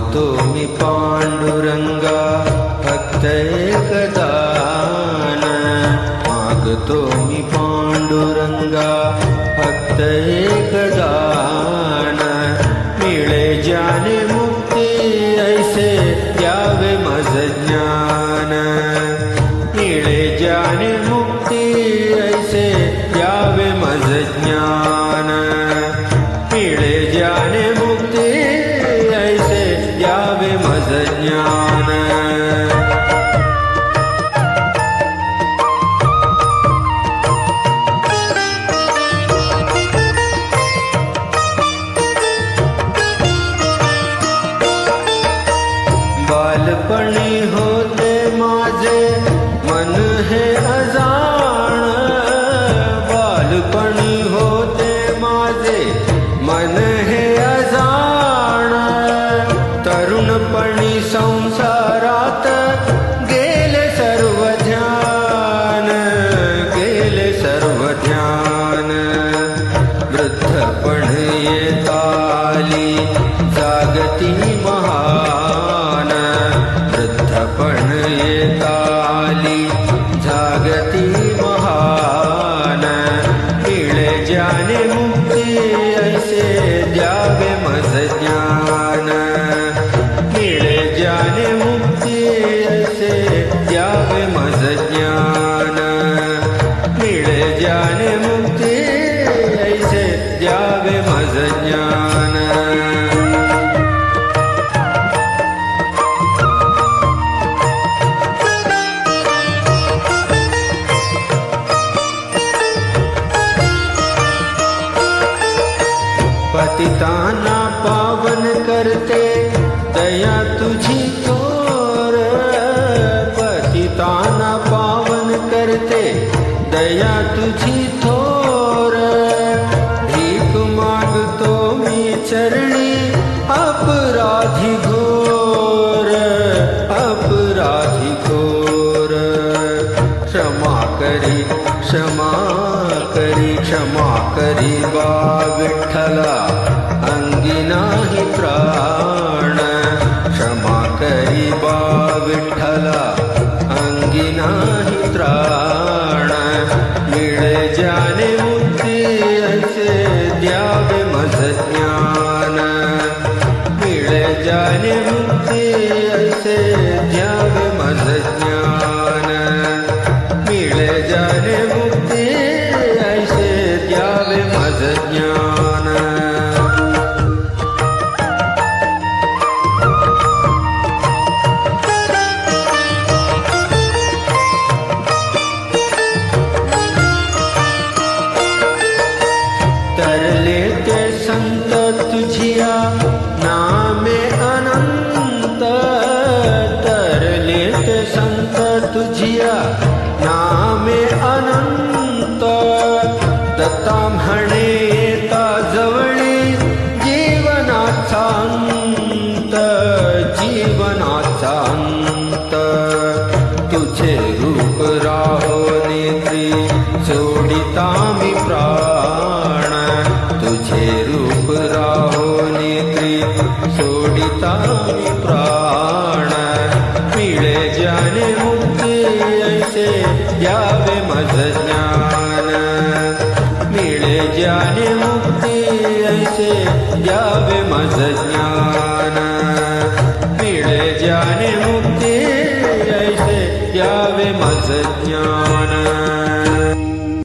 मागतो मी पांडुरंगा फक्त एक दान, मागतो मी पांडुरंगा फक्त एक दान, मिळे ज्याने मुक्ती ऐसे द्यावे मज ज्ञान, मिळे ज्याने मुक्ती ऐसे द्यावे मज ज्ञान, मिळे ज्याने मुक्ती ऐसे द्यावे मज ज्ञान। बालपणी होते माझे मन हे अजाण, बालपणी होते माझे मन हे अजाण, तरुणपणी संसारात गेले सर्व ध्यान, गेले सर्व ध्यान, वृद्धपण येताली जागती महान, वृद्धपण येताली जागती महान, मिळे ज्याने मुक्ती ऐसे द्यावे मज ज्ञान, मिळे ज्याने मुक्ती ऐसे द्यावे मज ज्ञान, मिळे ज्याने मुक्ती ऐसे द्यावे मज ज्ञान। पतितांना पावन करते दया तुझी थोर, पतितांना पावन करते दया तुझी थोर, भीक मागतो मी चरणी अपराधी घोर, अपराधी घोर, क्षमा करी क्षमा करी क्षमा करी बा विठ्ठला अंगी नाही प्राण, क्षमा करी बा विठ्ठला अंगी नाही त्राण, मिळे ज्याने मुक्ती ऐसे द्यावे मज ज्ञान, मिळे ज्याने मुक्ती ऐसे द्यावे मज ज्ञान, मिळे ज्याने मुक्ती ऐसे द्यावे मज ज्ञान। तरले ते संत तुझिया नामे अनंत, तरले ते संत तुझिया नामे अनंत, दत्ता म्हणे येता जवळी जीवनाचा अंत, जीवनाचा अंत, तुझे रूप राहो नेत्री सोडिता मी प्राण, तुझे रूप राहो नेत्री सोडिता मी प्राण, मिळे ज्याने मुक्ती ऐसे द्यावे मज ज्ञान, मिळे ज्याने मुक्ती ऐसे द्यावे मज ज्ञान, मिळे ज्याने मुक्ती ऐसे द्यावे मज ज्ञान।